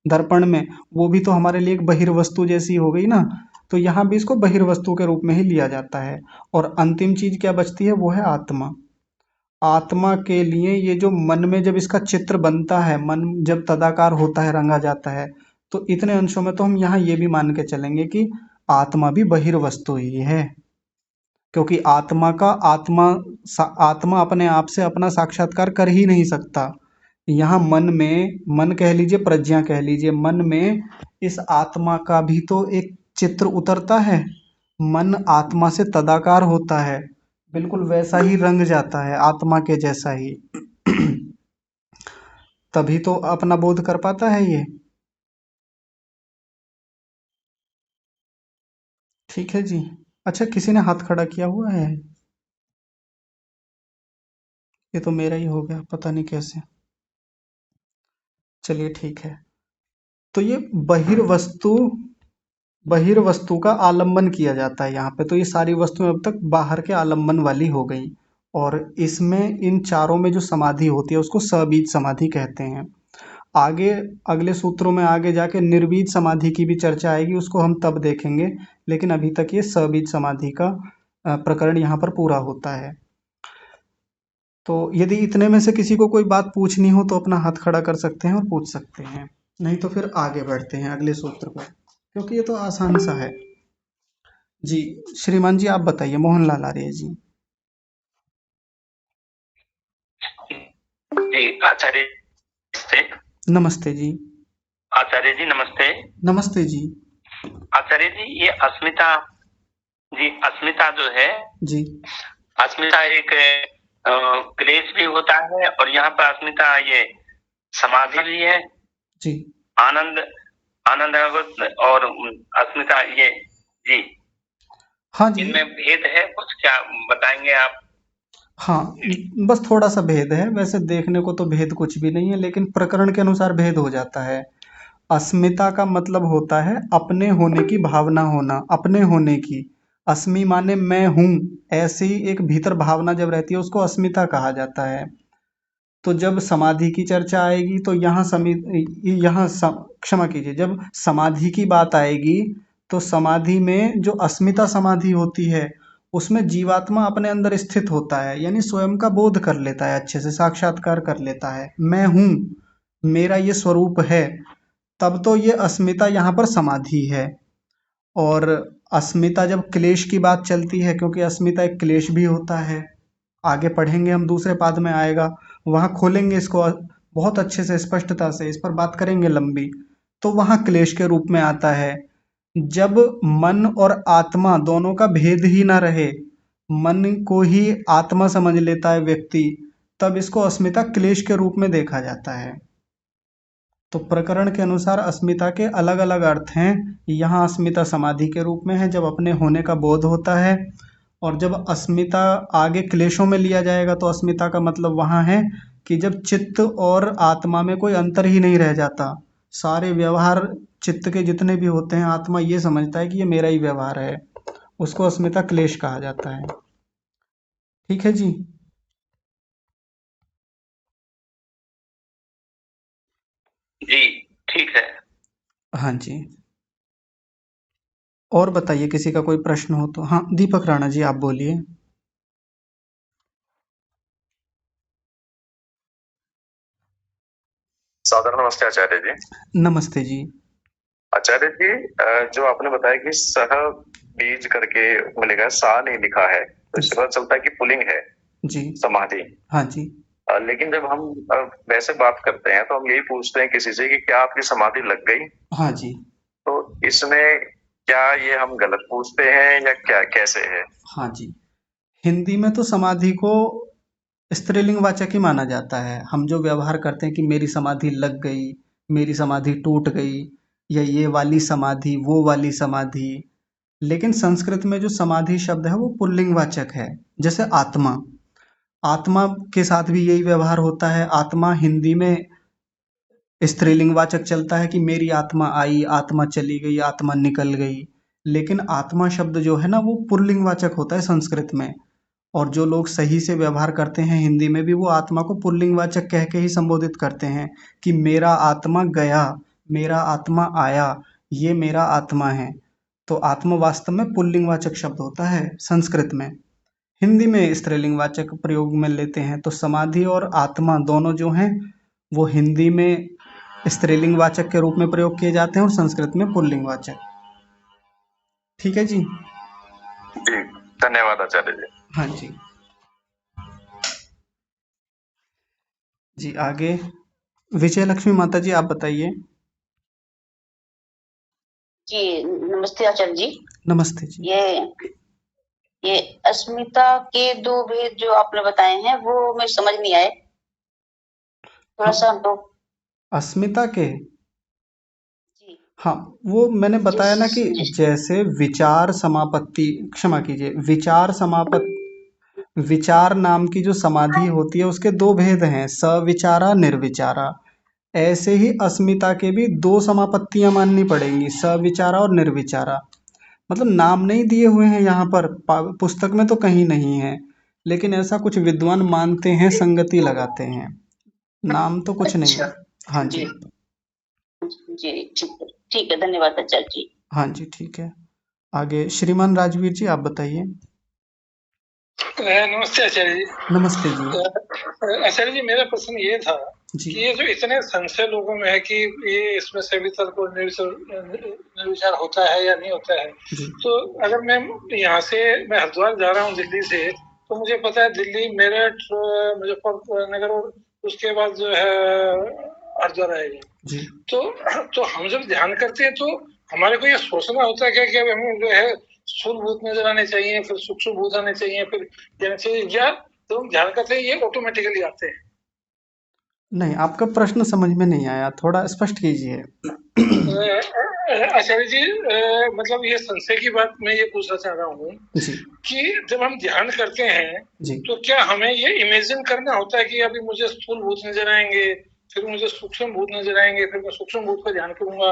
दर्पण में, वो भी तो हमारे लिए एक बहिर्वस्तु जैसी हो गई ना। तो यहाँ भी इसको बहिर्वस्तु के रूप में ही लिया जाता है। और अंतिम चीज क्या बचती है? वो है आत्मा। आत्मा के लिए ये जो मन में जब इसका चित्र बनता है, मन जब तदाकार होता है, रंगा जाता है, तो इतने अंशों में तो हम यहाँ ये भी मान के चलेंगे कि आत्मा भी बहिर्वस्तु ही है। क्योंकि आत्मा अपने आप से अपना साक्षात्कार कर ही नहीं सकता। यहाँ मन में, मन कह लीजिए, प्रज्ञा कह लीजिए, मन में इस आत्मा का भी तो एक चित्र उतरता है। मन आत्मा से तदाकार होता है, बिल्कुल वैसा ही रंग जाता है, आत्मा के जैसा ही। तभी तो अपना बोध कर पाता है ये। ठीक है जी। अच्छा, किसी ने हाथ खड़ा किया हुआ है? ये तो मेरा ही हो गया, पता नहीं कैसे। चलिए ठीक है। तो ये बहिर्वस्तु, बहिर्वस्तु का आलंबन किया जाता है यहाँ पे। तो ये सारी वस्तुएं अब तक बाहर के आलंबन वाली हो गई। और इसमें इन चारों में जो समाधि होती है उसको सबीज समाधि कहते हैं। आगे अगले सूत्रों में आगे जाके निर्बीज समाधि की भी चर्चा आएगी, उसको हम तब देखेंगे। लेकिन अभी तक ये सबीज समाधि का प्रकरण यहाँ पर पूरा होता है। तो यदि इतने में से किसी को कोई बात पूछनी हो तो अपना हाथ खड़ा कर सकते हैं और पूछ सकते हैं, नहीं तो फिर आगे बढ़ते हैं अगले सूत्र पर, क्योंकि ये तो आसान सा है। जी, श्रीमान जी आप बताइए, मोहनलाल आर्य जी। जी आचार्य से। नमस्ते जी। आचार्य जी नमस्ते। नमस्ते जी। आचार्य जी, ये अस्मिता, जी अस्मिता जो है, जी अस्मिता एक क्लेश भी होता है, और यहाँ पर अस्मिता ये समाधि भी है। जी आनंद, आनंद और अस्मिता ये, जी हाँ जी। इनमें भेद है कुछ, क्या बताएंगे आप? हाँ, बस थोड़ा सा भेद है, वैसे देखने को तो भेद कुछ भी नहीं है, लेकिन प्रकरण के अनुसार भेद हो जाता है। अस्मिता का मतलब होता है अपने होने की भावना होना, अपने होने की। अस्मि माने मैं हूँ, ऐसी एक भीतर भावना जब रहती है उसको अस्मिता कहा जाता है। तो जब समाधि की चर्चा आएगी तो क्षमा कीजिए, जब समाधि की बात आएगी तो समाधि में जो अस्मिता समाधि होती है उसमें जीवात्मा अपने अंदर स्थित होता है, यानी स्वयं का बोध कर लेता है, अच्छे से साक्षात्कार कर लेता है, मैं हूँ, मेरा ये स्वरूप है। तब तो ये अस्मिता यहाँ पर समाधि है। और अस्मिता जब क्लेश की बात चलती है, क्योंकि अस्मिता एक क्लेश भी होता है, आगे पढ़ेंगे हम, दूसरे पाद में आएगा, वहाँ खोलेंगे इसको बहुत अच्छे से, स्पष्टता से इस पर बात करेंगे लंबी। तो वहाँ क्लेश के रूप में आता है। जब मन और आत्मा दोनों का भेद ही ना रहे, मन को ही आत्मा समझ लेता है व्यक्ति, तब इसको अस्मिता क्लेश के रूप में देखा जाता है। तो प्रकरण के अनुसार अस्मिता के अलग अलग अर्थ हैं। यहाँ अस्मिता समाधि के रूप में है, जब अपने होने का बोध होता है। और जब अस्मिता आगे क्लेशों में लिया जाएगा तो अस्मिता का मतलब वहाँ है कि जब चित्त और आत्मा में कोई अंतर ही नहीं रह जाता, सारे व्यवहार चित्त के जितने भी होते हैं, आत्मा ये समझता है कि ये मेरा ही व्यवहार है, उसको अस्मिता क्लेश कहा जाता है। ठीक है जी। जी ठीक है। हाँ जी। और बताइए, किसी का कोई प्रश्न हो तो। हाँ, दीपक राणा जी, आप बोलिए। सादर नमस्ते आचार्य जी। नमस्ते जी। आचार्य जी, जो आपने बताया कि सह बीज करके मिलेगा, सा नहीं लिखा है, तो इससे पता चलता है कि पुल्लिंग है जी। समाधि। हाँ जी। लेकिन जब हम वैसे बात करते हैं तो हम यही पूछते हैं किसी से कि क्या आपकी समाधि लग गई? हाँ जी। तो इसमें क्या ये हम गलत पूछते हैं या क्या, कैसे है? हाँ जी। हिंदी में तो समाधि को स्त्रीलिंग वाचक ही माना जाता है। हम जो व्यवहार करते हैं कि मेरी समाधि लग गई, मेरी समाधि टूट गई, या ये वाली समाधि, वो वाली समाधि। लेकिन संस्कृत में जो समाधि शब्द है वो पुल्लिंग वाचक है। जैसे आत्मा, आत्मा के साथ भी यही व्यवहार होता है। आत्मा हिंदी में स्त्रीलिंग वाचक चलता है कि मेरी आत्मा आई, आत्मा चली गई, आत्मा निकल गई। लेकिन आत्मा शब्द जो है ना, वो पुल्लिंग वाचक होता है संस्कृत में। और जो लोग सही से व्यवहार करते हैं हिंदी में भी, वो आत्मा को पुल्लिंग वाचक कह के ही संबोधित करते हैं कि मेरा आत्मा गया, मेरा आत्मा आया, ये मेरा आत्मा है। तो आत्मा वास्तव में पुल्लिंग वाचक शब्द होता है संस्कृत में। हिंदी में स्त्रीलिंग वाचक प्रयोग में लेते हैं। तो समाधि और आत्मा दोनों जो हैं, वो हिंदी में स्त्रीलिंग वाचक के रूप में प्रयोग किए जाते हैं और संस्कृत में पुल्लिंग वाचक। ठीक है जी। जी धन्यवाद आचार्य जी। हाँ जी। जी आगे विजय लक्ष्मी माता जी, आप बताइए। जी नमस्ते आचार्य जी। नमस्ते जी। ये अस्मिता के दो भेद जो आपने बताए हैं वो मैं समझ नहीं आए, थोड़ा सा हमको। अस्मिता के, जी हाँ, वो मैंने बताया ना कि जैसे विचार समापत्ति, क्षमा कीजिए, विचार नाम की जो समाधि होती है उसके दो भेद हैं, सविचारा निर्विचारा। ऐसे ही अस्मिता के भी दो समापत्तियां माननी पड़ेंगी, सविचारा और निर्विचारा। मतलब नाम नहीं दिए हुए हैं यहाँ पर, पुस्तक में तो कहीं नहीं है, लेकिन ऐसा कुछ विद्वान मानते हैं, संगति लगाते हैं। नाम तो कुछ नहीं है। हाँ जी। जी ठीक है, धन्यवाद आचार्य जी। हाँ जी ठीक है। आगे श्रीमान राजवीर जी, आप बताइए। नमस्ते आचार्य जी। नमस्ते जी। आचार्य जी, मेरा प्रश्न ये था जी। कि ये जो इतने संशय लोगों में है कि ये इसमें सवितर्क और निर्विचार होता है या नहीं होता है, जी। तो अगर मैं यहाँ से, मैं हरिद्वार जा रहा हूँ दिल्ली से, तो मुझे पता है दिल्ली, मेरठ, मुजफ्फरनगर और उसके बाद जो है हरिद्वार आएगा। जी। तो हम जब ध्यान करते हैं तो हमारे को ये सोचना होता है क्या कि अब हमें जो है स्थूल भूत नजर आने चाहिए, फिर सूक्ष्म भूत आने चाहिए, फिर जाने चाहिए, या तो हम ध्यान करते हैं ये ऑटोमेटिकली आते हैं? नहीं, आपका प्रश्न समझ में नहीं आया, थोड़ा स्पष्ट कीजिए। आचार्य जी, मतलब ये संशय की बात मैं ये पूछना चाह रहा हूँ जी। कि जब हम ध्यान करते हैं जी। तो क्या हमें ये इमेजिन करना होता है कि अभी मुझे स्थूल भूत नजर आएंगे, फिर मुझे सूक्ष्म भूत नजर आएंगे, फिर मैं सूक्ष्म भूत पर ध्यान करूंगा,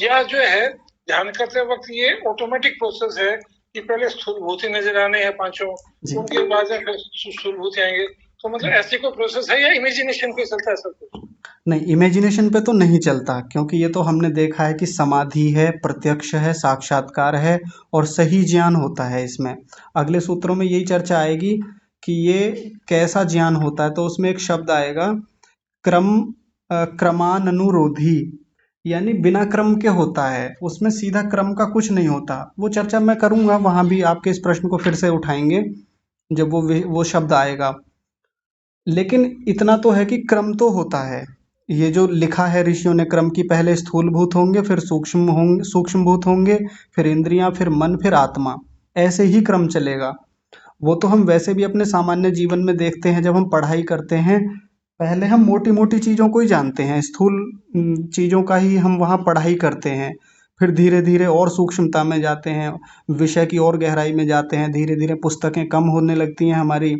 या जो है ध्यान करते वक्त ये ऑटोमेटिक प्रोसेस है कि पहले स्थूल भूत ही नजर आने हैं पांचों, उनके बाद फिर स्थूल भूत आएंगे? तो मतलब ऐसी कोई प्रोसेस है या इमेजिनेशन पे चलता है सब कुछ? नहीं, इमेजिनेशन पे तो नहीं चलता, क्योंकि ये तो हमने देखा है कि समाधि है, प्रत्यक्ष है, साक्षात्कार है और सही ज्ञान होता है इसमें। अगले सूत्रों में यही चर्चा आएगी कि ये कैसा ज्ञान होता है, तो उसमें एक शब्द आएगा क्रमानुरोधी, यानी बिना क्रम के होता है, उसमें सीधा क्रम का कुछ नहीं होता। वो चर्चा मैं करूंगा, वहां भी आपके इस प्रश्न को फिर से उठाएंगे जब वो शब्द आएगा। लेकिन इतना तो है कि क्रम तो होता है। ये जो लिखा है ऋषियों ने क्रम की, पहले स्थूल भूत होंगे, फिर सूक्ष्म भूत होंगे, फिर इंद्रियां, फिर मन, फिर आत्मा, ऐसे ही क्रम चलेगा। वो तो हम वैसे भी अपने सामान्य जीवन में देखते हैं, जब हम पढ़ाई करते हैं, पहले हम मोटी मोटी चीज़ों को ही जानते हैं, स्थूल चीज़ों का ही हम वहाँ पढ़ाई करते हैं, फिर धीरे धीरे और सूक्ष्मता में जाते हैं, विषय की और गहराई में जाते हैं, धीरे धीरे पुस्तकें कम होने लगती हैं हमारी,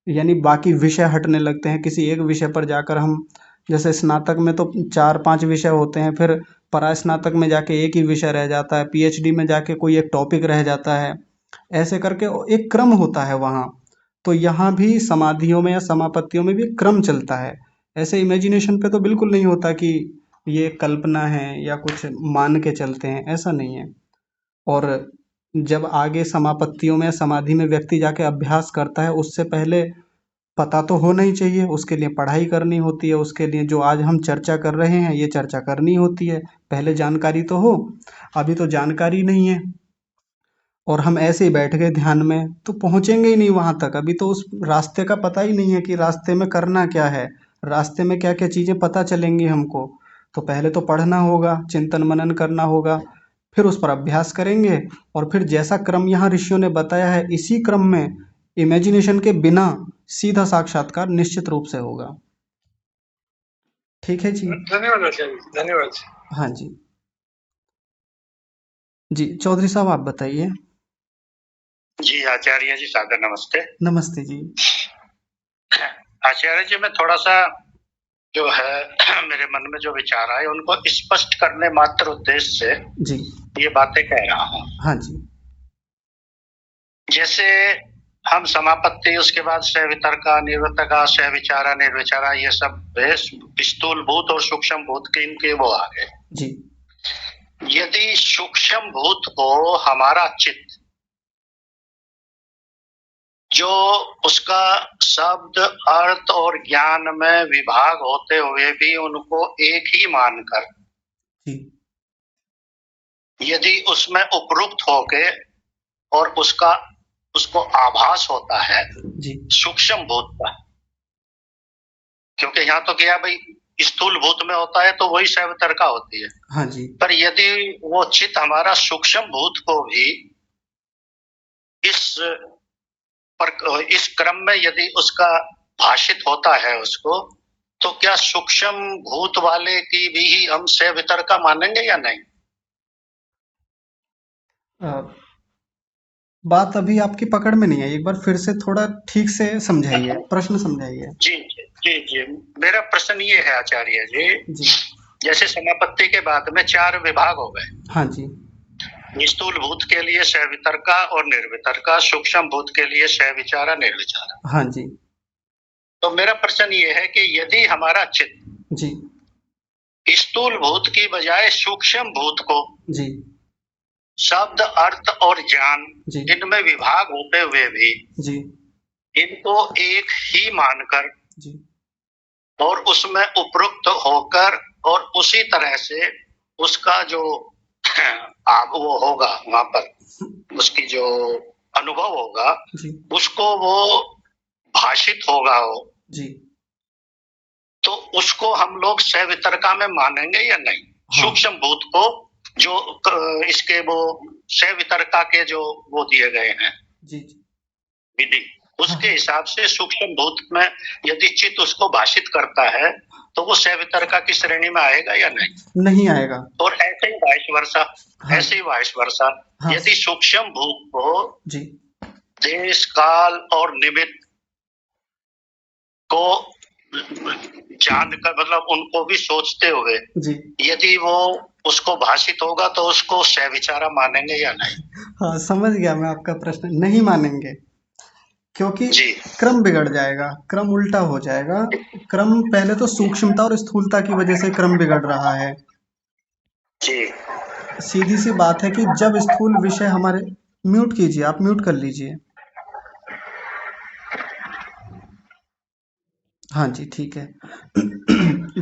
यानी बाकी विषय हटने लगते हैं। किसी एक विषय पर जाकर हम, जैसे स्नातक में तो 4-5 विषय होते हैं, फिर परास्नातक में जाके एक ही विषय रह जाता है, पीएचडी में जाके कोई एक टॉपिक रह जाता है, ऐसे करके एक क्रम होता है वहाँ। तो यहाँ भी समाधियों में या समापत्तियों में भी क्रम चलता है। ऐसे इमेजिनेशन पे तो बिल्कुल नहीं होता कि ये कल्पना है या कुछ मान के चलते हैं, ऐसा नहीं है। और जब आगे समापत्तियों में या समाधि में व्यक्ति जाके अभ्यास करता है, उससे पहले पता तो होना ही चाहिए, उसके लिए पढ़ाई करनी होती है, उसके लिए जो आज हम चर्चा कर रहे हैं ये चर्चा करनी होती है। पहले जानकारी तो हो, अभी तो जानकारी नहीं है और हम ऐसे ही बैठ गए ध्यान में, तो पहुंचेंगे ही नहीं वहां तक। अभी तो उस रास्ते का पता ही नहीं है कि रास्ते में करना क्या है, रास्ते में क्या क्या चीजें पता चलेंगी हमको। तो पहले तो पढ़ना होगा, चिंतन मनन करना होगा, फिर उस पर अभ्यास करेंगे, और फिर जैसा क्रम यहाँ ऋषियों ने बताया है, इसी क्रम में इमेजिनेशन के बिना सीधा साक्षात्कार निश्चित रूप से होगा। ठीक है जी। धन्यवाद आचार्य जी, धन्यवाद जी। हाँ जी जी, चौधरी साहब आप बताइए। जी आचार्य जी, सादर नमस्ते। नमस्ते जी। आचार्य जी, मैं थोड़ा सा जो है मेरे मन में जो विचार आए उनको स्पष्ट करने मात्र उद्देश्य से जी ये बातें कह रहा हूँ। हाँ जी। जैसे हम समापत्ति, उसके बाद सवितर्का, निर्वितर्का, सविचारा, निर्विचारा, ये सब स्थूल भूत और सूक्ष्म भूत के इनके वो आ गए जी। यदि सूक्ष्म भूत को हमारा चित्त, जो उसका शब्द, अर्थ और ज्ञान में विभाग होते हुए भी उनको एक ही मानकर, जी यदि उसमें उपरुक्त होके और उसको आभास होता है जी सूक्ष्म भूत का, क्योंकि यहाँ तो क्या भाई स्थूल भूत में होता है तो वही सवितर्का होती है। हाँ जी। पर यदि वो चित्त हमारा सूक्ष्म भूत को भी इस क्रम में यदि उसका भाषित होता है उसको, तो क्या सूक्ष्म भूत वाले की भी ही हम सवितर्का मानेंगे या नहीं? बात अभी आपकी पकड़ में नहीं है, एक बार फिर से थोड़ा ठीक से समझाइए, प्रश्न समझाइए। जी जी जी जी, मेरा प्रश्न ये है आचार्य जी, जैसे समापत्ति के बाद में 4 विभाग हो गए। हाँ जी। स्थूल भूत के लिए सवितर्का और निर्वितर्का, सूक्ष्म भूत के लिए सविचारा, निर्विचारा। हाँ जी। तो मेरा प्रश्न ये है कि यदि हमारा चित्त जी स्थूल भूत की बजाय सूक्ष्म भूत को जी शब्द, अर्थ और ज्ञान जी इनमें विभाग होते हुए भी जी इनको एक ही मानकर जी और उसमें उपरुक्त होकर और उसी तरह से उसका जो वो होगा वहां पर उसकी जो अनुभव होगा जी उसको वो भाषित होगा वो, जी। तो उसको हम लोग सवितर्का में मानेंगे या नहीं? हाँ। सूक्ष्म भूत को जो इसके वो सवितर्का के जो वो दिए गए हैं जी विधि, उसके हिसाब से सूक्ष्म भूत में यदि चित्त उसको भाषित करता है तो वो सवितर्का की श्रेणी में आएगा या नहीं? नहीं आएगा। और ऐसे ही वाइस वर्षा। हाँ। ऐसे ही वाइस वर्षा। हाँ। यदि सूक्ष्म भूत को जी देश, काल और निमित्त को जानकर, मतलब उनको भी सोचते हुए जी यदि वो उसको भाषित होगा तो उसको सविचारा मानेंगे या नहीं? हाँ, समझ गया मैं आपका प्रश्न। नहीं मानेंगे, क्योंकि जी। क्रम बिगड़ जाएगा, क्रम उल्टा हो जाएगा। क्रम पहले तो सूक्ष्मता और स्थूलता की वजह से क्रम बिगड़ रहा है। जी। सीधी सी बात है कि जब स्थूल विषय हमारे, म्यूट कीजिए, आप म्यूट कर लीजिए। हाँ जी, ठीक है।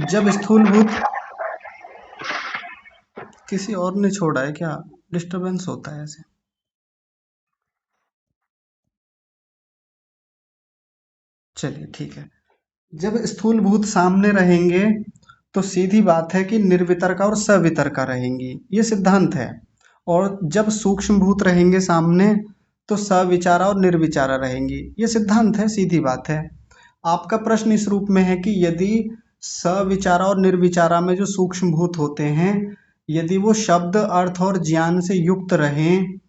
जब स्थूलभूत, किसी और ने छोड़ा है क्या? डिस्टरबेंस होता है ऐसे। चलिए ठीक है। जब स्थूलभूत सामने रहेंगे तो सीधी बात है कि निर्वितर्का और सवितर्का रहेंगी, ये सिद्धांत है। और जब सूक्ष्म भूत रहेंगे सामने तो सविचारा और निर्विचारा रहेंगी, ये सिद्धांत है, सीधी बात है। आपका प्रश्न इस रूप में है कि यदि सविचारा और निर्विचारा में जो सूक्ष्म भूत होते हैं, यदि वो शब्द, अर्थ और ज्ञान से युक्त रहें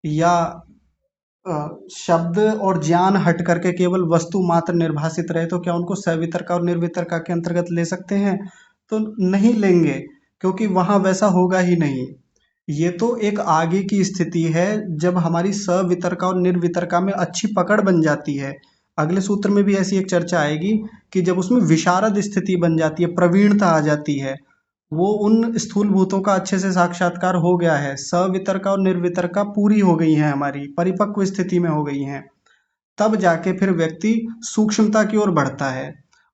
या शब्द और ज्ञान हट करके केवल वस्तु मात्र निर्भासित रहे तो क्या उनको सवितरका और निर्वितरका के अंतर्गत ले सकते हैं? तो नहीं लेंगे, क्योंकि वहां वैसा होगा ही नहीं। ये तो एक आगे की स्थिति है जब हमारी सवितरका और निर्वितरका में अच्छी पकड़ बन जाती है। अगले सूत्र में भी ऐसी एक चर्चा आएगी कि जब उसमें विशारद स्थिति बन जाती है, प्रवीणता आ जाती है, वो उन स्थूल भूतों का अच्छे से साक्षात्कार हो गया है, सवितरका और निर्वितरका पूरी हो गई है, हमारी परिपक्व स्थिति में हो गई हैं, तब जाके फिर व्यक्ति सूक्ष्मता की ओर बढ़ता है।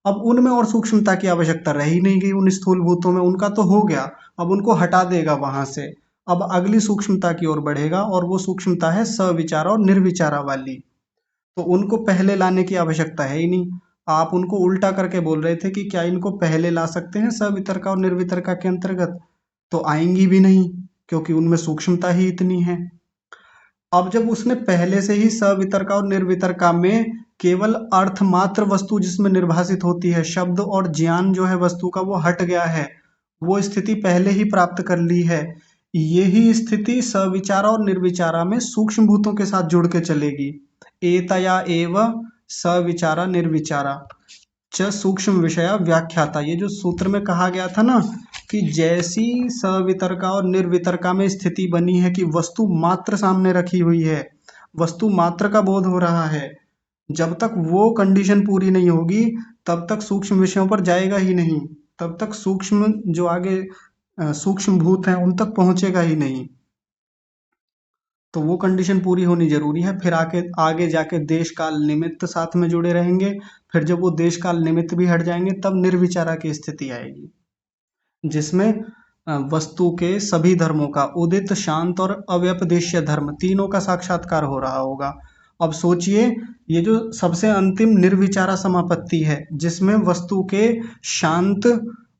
अब उनमें और सूक्ष्मता की आवश्यकता रह ही नहीं गई, उन स्थूल भूतों में उनका तो हो गया, अब उनको हटा देगा वहां से। अब अगली सूक्ष्मता की ओर बढ़ेगा और वो सूक्ष्मता है सविचारा और निर्विचारा वाली। तो उनको पहले लाने की आवश्यकता है ही नहीं। आप उनको उल्टा करके बोल रहे थे कि क्या इनको पहले ला सकते हैं सवितरका और निर्वितरका के अंतर्गत? तो आएंगी भी नहीं, क्योंकि उनमें सूक्ष्मता ही इतनी है। अब जब उसने पहले से ही सवितरका और निर्वितरका में केवल अर्थ मात्र वस्तु जिसमें निर्भासित होती है, शब्द और ज्ञान जो है वस्तु का वो हट गया है, वो स्थिति पहले ही प्राप्त कर ली है, यही स्थिति सविचारा और निर्विचारा में सूक्ष्म भूतों के साथ जुड़ के चलेगी। एतया एव सविचारा निर्विचारा च सूक्ष्म विषया व्याख्याता, ये जो सूत्र में कहा गया था ना कि जैसी सवितरका और निर्वितरका में स्थिति बनी है कि वस्तु मात्र सामने रखी हुई है, वस्तु मात्र का बोध हो रहा है, जब तक वो कंडीशन पूरी नहीं होगी तब तक सूक्ष्म विषयों पर जाएगा ही नहीं, तब तक सूक्ष्म जो आगे सूक्ष्म भूत हैं उन तक पहुंचेगा ही नहीं। तो वो कंडीशन पूरी होनी जरूरी है, फिर आगे जाके देश काल निमित्त साथ में जुड़े रहेंगे। फिर जब वो देश काल निमित्त भी हट जाएंगे तब निर्विचारा की स्थिति आएगी, जिसमें वस्तु के सभी धर्मों का, उदित, शांत और अव्यपदेश्य धर्म, तीनों का साक्षात्कार हो रहा होगा। अब सोचिए, ये जो सबसे अंतिम निर्विचारा समापत्ति है जिसमें वस्तु के शांत,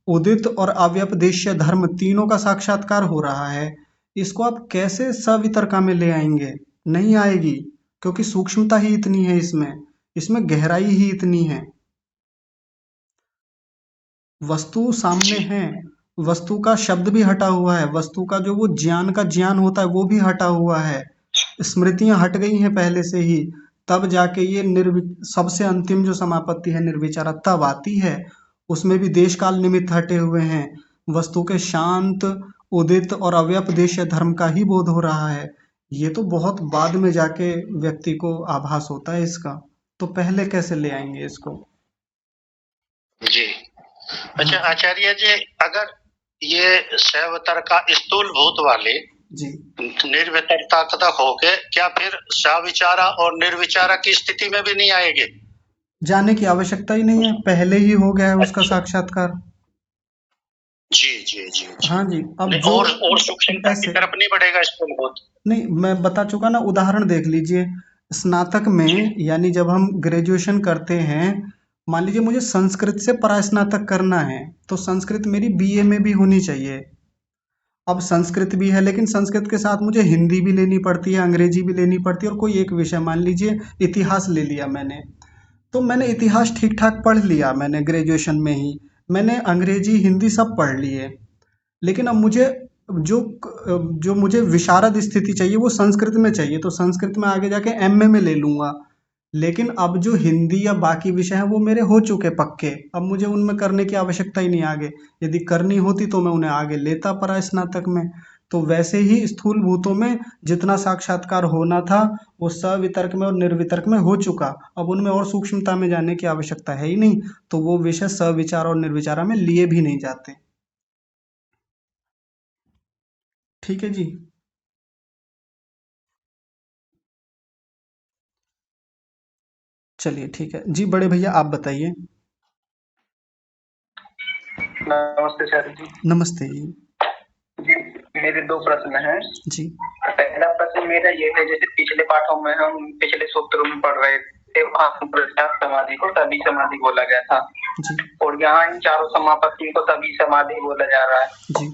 उदित और अव्यपदेश्य धर्म तीनों का साक्षात्कार हो रहा है, इसको आप कैसे सवितरका में ले आएंगे? नहीं आएगी, क्योंकि सूक्ष्मता ही इतनी है, इसमें गहराई ही इतनी है। वस्तु सामने है, वस्तु का शब्द भी हटा हुआ है, वस्तु का जो वो ज्ञान का ज्ञान होता है वो भी हटा हुआ है, स्मृतियां हट गई हैं पहले से ही, तब जाके ये सबसे अंतिम जो समापत्ति है निर्विचारा तब आती है। उसमें भी देश काल निमित्त हटे हुए हैं, वस्तु के शांत, उदित और अव्यपदेश्य धर्म का ही बोध हो रहा है। ये तो बहुत बाद में जाके व्यक्ति को आभास होता है इसका, तो पहले कैसे ले आएंगे इसको? जी अच्छा आचार्य जी, अगर ये सवितरका स्थूल भूत वाले जी निर्वितरता तक हो गए, क्या फिर सविचारा और निर्विचारा की स्थिति में भी नहीं आएंगे? जाने की आवश्यकता ही नहीं है, पहले ही हो गया है उसका साक्षात्कार। जी जी जी जी। हाँ जी। अब जो और सूक्ष्मता की तरफ नहीं बढ़ेगा स्थूल भूत? नहीं, मैं बता चुका ना, उदाहरण देख लीजिए। स्नातक में यानी जब हम ग्रेजुएशन करते हैं, मान लीजिए मुझे संस्कृत से परास्नातक करना है, तो संस्कृत मेरी बीए में भी होनी चाहिए। अब संस्कृत भी है, लेकिन संस्कृत के साथ मुझे हिंदी भी लेनी पड़ती है, अंग्रेजी भी लेनी पड़ती है, और कोई एक विषय, मान लीजिए इतिहास ले लिया मैंने, तो मैंने इतिहास ठीक ठाक पढ़ लिया, मैंने ग्रेजुएशन में ही, मैंने अंग्रेजी हिंदी सब पढ़ लिए, लेकिन अब मुझे जो मुझे विशारद स्थिति चाहिए वो संस्कृत में चाहिए, तो संस्कृत में आगे जाके एमए में ले लूंगा। लेकिन अब जो हिंदी या बाकी विषय हैं वो मेरे हो चुके पक्के, अब मुझे उनमें करने की आवश्यकता ही नहीं आगे, यदि करनी होती तो मैं उन्हें आगे लेता परास्नातक में। तो वैसे ही स्थूल भूतों में जितना साक्षात्कार होना था वो सवितर्क में और निर्वितर्क में हो चुका, अब उनमें और सूक्ष्मता में जाने की आवश्यकता है ही नहीं, तो वो विषय सविचार और निर्विचारा में लिए भी नहीं जाते। ठीक है जी। चलिए ठीक है जी। बड़े भैया आप बताइए। नमस्ते सर जी। नमस्ते जी। जी मेरे दो प्रश्न हैं जी। पहला प्रश्न मेरा ये है, जैसे पिछले पाठों में हम पिछले सूत्रों में पढ़ रहे थे, वहाँ प्रत्यात्म समाधि को तभी समाधि बोला गया था जी। और यहाँ इन चारों समापत्ति को तभी समाधि बोला जा रहा है जी।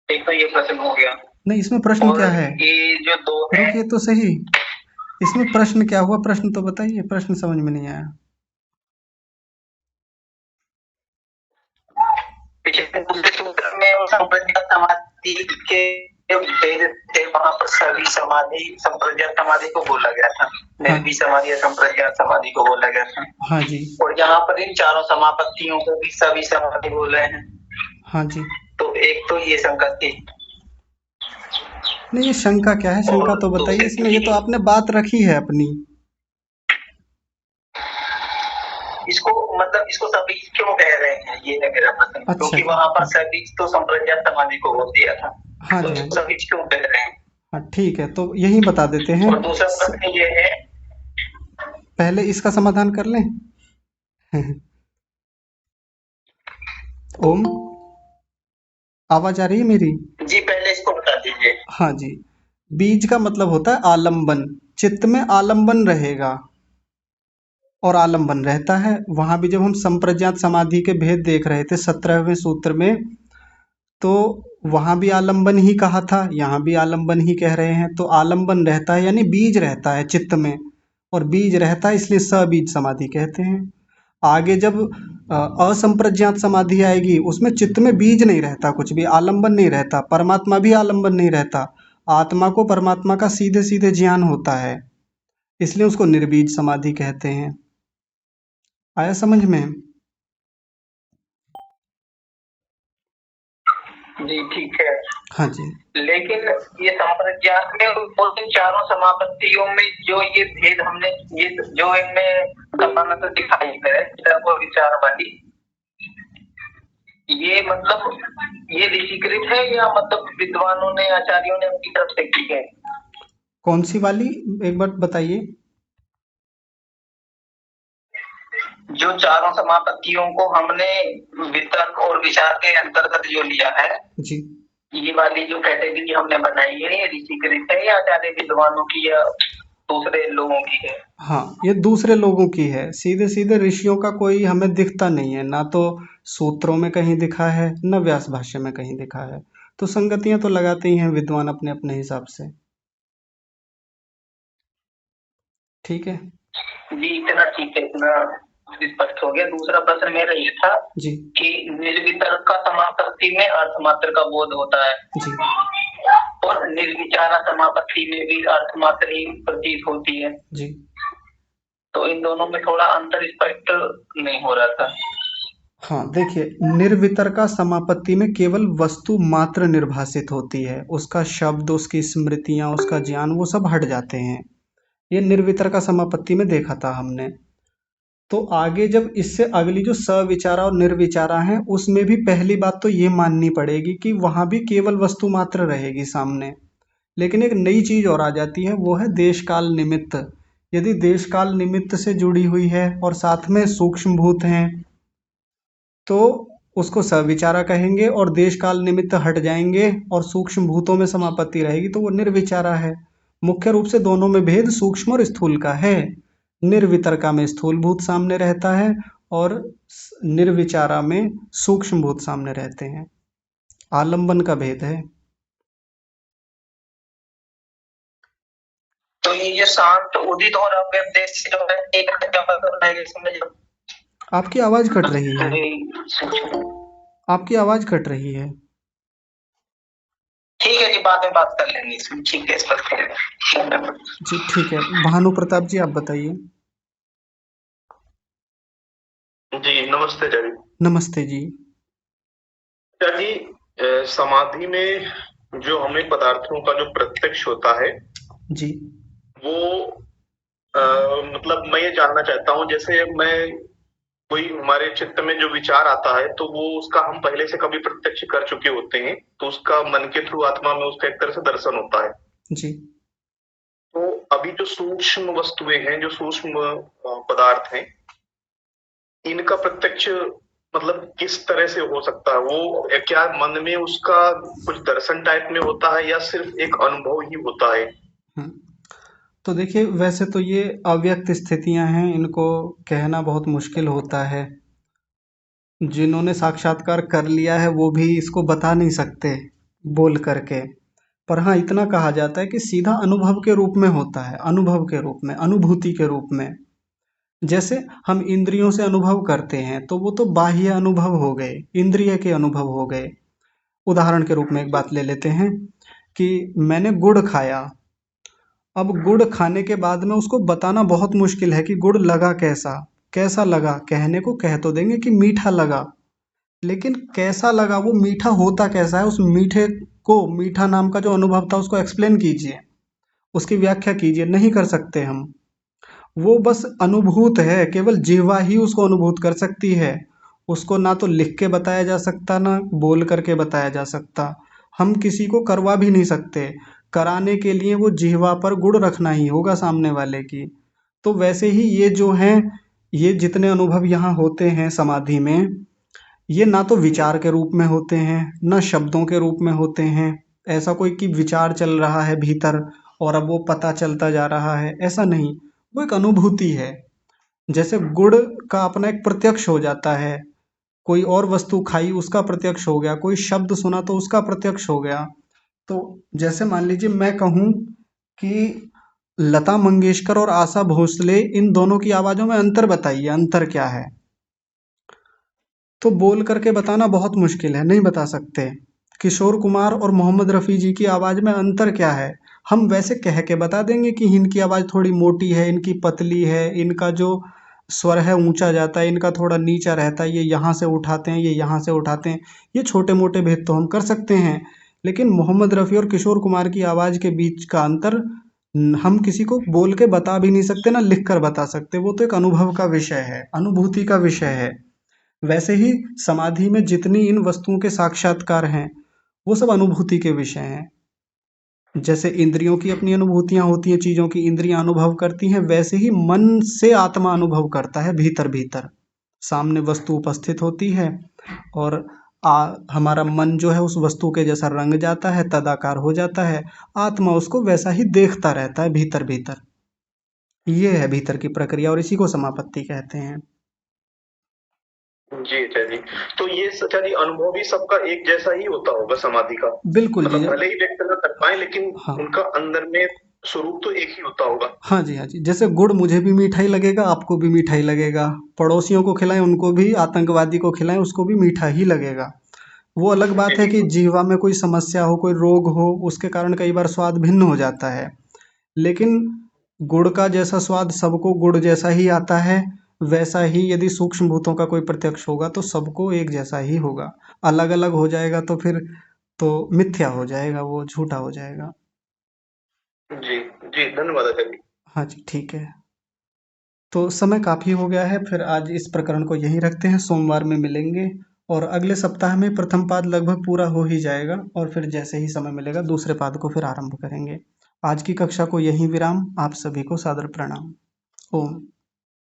एक तो ये प्रश्न हो गया। नहीं, इसमें प्रश्न क्या है? ये जो दो है, रुकिए तो सही, इसमें प्रश्न क्या हुआ? प्रश्न तो बताइए, प्रश्न समझ में नहीं आया। पिछले दूसरे सूत्र में समाधि के वेद थे वहां पर सभी समाधि संप्रज्ञात समाधि को बोला गया था, निर्वी समाधि या संप्रज्ञात समाधि को बोला गया था। हाँ जी। और यहाँ पर इन चारों समापत्तियों को भी सभी समाधि बोल रहे हैं। हाँ जी। तो एक तो ये शंका थी। नहीं, ये शंका क्या है, शंका तो बताइए इसमें, ये तो आपने बात रखी है अपनी। इसको मतलब इसको सभी क्यों कह रहे हैं, ये है मेरा प्रश्न। अच्छा। क्योंकि वहां पर सभी तो संप्रज्ञात समाधि को बोल दिया था। हाँ तो जी, हाँ जी। सभी क्यों कह रहे हैं? हाँ ठीक है, तो यही बता देते हैं। और दूसरा प्रश्न ये है, पहले इसका समाधान कर लें। ओम, आवाज आ रही है मेरी? जी पहले इसको बता दीजिए। हाँ जी। बीज का मतलब होता है आलंबन। चित्त में आलंबन रहेगा और आलंबन रहता है। वहां भी जब हम संप्रज्ञात समाधि के भेद देख रहे थे 17वें सूत्र में, तो वहां भी आलंबन ही कहा था, यहाँ भी आलंबन ही कह रहे हैं। तो आलंबन रहता है यानी बीज रहता है चित्त में, और बीज रहता है इसलिए सबीज समाधि कहते हैं। आगे जब असंप्रज्ञात समाधि आएगी, उसमें चित्त में बीज नहीं रहता, कुछ भी आलंबन नहीं रहता, परमात्मा भी आलंबन नहीं रहता। आत्मा को परमात्मा का सीधे सीधे ज्ञान होता है, इसलिए उसको निर्बीज समाधि कहते हैं। आया समझ में? जी ठीक है। हाँ जी। लेकिन ये संप्रज्ञात में उन चारों समापत्तियों में जो ये भेद हमने, ये जो इनमें समानता दिखाई है वो विचार वाली, ये मतलब ये ऋषिकृत है या मतलब विद्वानों ने आचार्यों ने उनकी तरफ से की है? कौन सी वाली, एक बार बताइए। जो चारों समापत्तियों को हमने वितर्क और विचार के अंतर्गत जो लिया है जी, ये वाली जो कैटेगरी हमने बनाई है, ये ऋषिकृत है या आचार्य विद्वानों की या दूसरे लोगों की है? हाँ, ये दूसरे लोगों की है। सीधे सीधे ऋषियों का कोई हमें दिखता नहीं है, ना तो सूत्रों में कहीं दिखा है, न व्यास भाष्य में कहीं दिखा है। तो संगतियां तो लगाते ही हैं विद्वान अपने अपने हिसाब से। ठीक है जी इतना ठीक है, इतना स्पष्ट हो गया। दूसरा प्रश्न मेरा ये था जी। कि निर्वितर्क का समापत्ति में अर्थ मात्र का बोध होता है जी, और निर्विचारा समापत्ति में भी अर्थ मात्र ही प्रतीत होती है। जी। तो इन दोनों में थोड़ा अंतर स्पष्ट नहीं हो रहा था। हाँ देखिए, निर्वितर्का समापत्ति में केवल वस्तु मात्र निर्भासित होती है, उसका शब्द, उसकी स्मृतियां, उसका ज्ञान, वो सब हट जाते हैं। ये निर्वितर्का समापत्ति में देखा था हमने। तो आगे जब इससे अगली जो सविचारा और निर्विचारा है, उसमें भी पहली बात तो ये माननी पड़ेगी कि वहां भी केवल वस्तु मात्र रहेगी सामने। लेकिन एक नई चीज और आ जाती है, वो है देश काल निमित्त। यदि देश काल निमित्त से जुड़ी हुई है और साथ में सूक्ष्म भूत हैं, तो उसको सविचारा कहेंगे, और देश काल निमित्त हट जाएंगे और सूक्ष्म भूतों में समापत्ति रहेगी तो वो निर्विचारा है। मुख्य रूप से दोनों में भेद सूक्ष्म और स्थूल का है। निर्वितर्का में स्थूल भूत सामने रहता है और निर्विचारा में सूक्ष्म भूत सामने रहते हैं। आलंबन का भेद है। तो ये शांत उदित और अव्यपदेश जो है एक समझ। आपकी आवाज कट रही है, आपकी आवाज कट रही है। ठीक है जी, बाद में बात कर लेंगे इसमें। ठीक है, स्पष्ट है जी ठीक है। भानु प्रताप जी आप बताइए। जी नमस्ते जी। नमस्ते जी। जी समाधि में जो हमें पदार्थों का जो प्रत्यक्ष होता है जी, वो मतलब मैं ये जानना चाहता हूँ, जैसे मैं कोई हमारे चित्त में जो विचार आता है तो वो उसका हम पहले से कभी प्रत्यक्ष कर चुके होते हैं, तो उसका मन के थ्रू आत्मा में उसका एक तरह से दर्शन होता है जी। तो अभी जो सूक्ष्म वस्तुएं हैं, जो सूक्ष्म पदार्थ हैं, इनका प्रत्यक्ष मतलब किस तरह से हो सकता है? वो क्या मन में उसका कुछ दर्शन टाइप में होता है या सिर्फ एक अनुभव ही होता है? तो देखिए, वैसे तो ये अव्यक्त स्थितियां हैं, इनको कहना बहुत मुश्किल होता है। जिन्होंने साक्षात्कार कर लिया है वो भी इसको बता नहीं सकते बोल करके। पर हाँ, इतना कहा जाता है कि सीधा अनुभव के रूप में होता है, अनुभव के रूप में, अनुभूति के रूप में। जैसे हम इंद्रियों से अनुभव करते हैं तो वो तो बाह्य अनुभव हो गए, इंद्रिय के अनुभव हो गए। उदाहरण के रूप में एक बात ले लेते हैं कि मैंने गुड़ खाया। अब गुड़ खाने के बाद में उसको बताना बहुत मुश्किल है कि गुड़ लगा कैसा, कैसा लगा। कहने को कह तो देंगे कि मीठा लगा, लेकिन कैसा लगा, वो मीठा होता कैसा है, उस मीठे को, मीठा नाम का जो अनुभव था उसको एक्सप्लेन कीजिए, उसकी व्याख्या कीजिए। नहीं कर सकते हम। वो बस अनुभूत है, केवल जिह्वा ही उसको अनुभूत कर सकती है। उसको ना तो लिख के बताया जा सकता, ना बोल करके बताया जा सकता। हम किसी को करवा भी नहीं सकते। कराने के लिए वो जिह्वा पर गुड़ रखना ही होगा सामने वाले की। तो वैसे ही ये जो हैं, ये जितने अनुभव यहाँ होते हैं समाधि में, ये ना तो विचार के रूप में होते हैं, ना शब्दों के रूप में होते हैं। ऐसा कोई कि विचार चल रहा है भीतर और अब वो पता चलता जा रहा है, ऐसा नहीं। वो एक अनुभूति है। जैसे गुड़ का अपना एक प्रत्यक्ष हो जाता है, कोई और वस्तु खाई उसका प्रत्यक्ष हो गया, कोई शब्द सुना तो उसका प्रत्यक्ष हो गया। तो जैसे मान लीजिए मैं कहूँ कि लता मंगेशकर और आशा भोसले, इन दोनों की आवाज़ों में अंतर बताइए, अंतर क्या है। तो बोल करके बताना बहुत मुश्किल है, नहीं बता सकते। किशोर कुमार और मोहम्मद रफ़ी जी की आवाज़ में अंतर क्या है, हम वैसे कह के बता देंगे कि इनकी आवाज़ थोड़ी मोटी है, इनकी पतली है, इनका जो स्वर है ऊंचा जाता है, इनका थोड़ा नीचा रहता है, ये यहाँ से उठाते हैं, ये यहाँ से उठाते हैं। ये छोटे मोटे भेद तो हम कर सकते हैं, लेकिन मोहम्मद रफ़ी और किशोर कुमार की आवाज़ के बीच का अंतर हम किसी को बोल के बता भी नहीं सकते, ना लिख कर बता सकते। वो तो एक अनुभव का विषय है, अनुभूति का विषय है। वैसे ही समाधि में जितनी इन वस्तुओं के साक्षात्कार हैं, वो सब अनुभूति के विषय हैं। जैसे इंद्रियों की अपनी अनुभूतियां होती हैं, चीजों की इंद्रियां अनुभव करती हैं, वैसे ही मन से आत्मा अनुभव करता है भीतर भीतर। सामने वस्तु उपस्थित होती है और हमारा मन जो है उस वस्तु के जैसा रंग जाता है, तदाकार हो जाता है। आत्मा उसको वैसा ही देखता रहता है भीतर भीतर। ये है भीतर की प्रक्रिया और इसी को समापत्ति कहते हैं। जी अच्छा जी। तो ये अच्छा जी, अनुभव भी सबका एक जैसा ही होता होगा समाधि का? बिल्कुल जी। मतलब भले ही व्यक्त न कर पाए, लेकिन हाँ उनका अंदर में स्वरूप तो एक ही होता होगा। हाँ जी, हाँ जी। जैसे गुड़ मुझे भी मीठा ही लगेगा, आपको भी मीठा ही लगेगा। पड़ोसियों को खिलाएं उनको भी, आतंकवादी को खिलाएं उसको भी मीठा ही लगेगा। वो अलग बात है कि जीवा में कोई समस्या हो, कोई रोग हो, उसके कारण कई बार स्वाद भिन्न हो जाता है। लेकिन गुड़ का जैसा स्वाद सबको गुड़ जैसा ही आता है, वैसा ही यदि सूक्ष्म भूतों का कोई प्रत्यक्ष होगा तो सबको एक जैसा ही होगा। अलग अलग हो जाएगा तो फिर तो मिथ्या हो जाएगा, वो झूठा हो जाएगा। जी जी, धन्यवाद आचार्य जी। हाँ जी, ठीक है। तो समय काफ़ी हो गया है, फिर आज इस प्रकरण को यहीं रखते हैं। सोमवार में मिलेंगे और अगले सप्ताह में प्रथम पाद लगभग पूरा हो ही जाएगा और फिर जैसे ही समय मिलेगा दूसरे पाद को फिर आरंभ करेंगे। आज की कक्षा को यहीं विराम। आप सभी को सादर प्रणाम। ओम।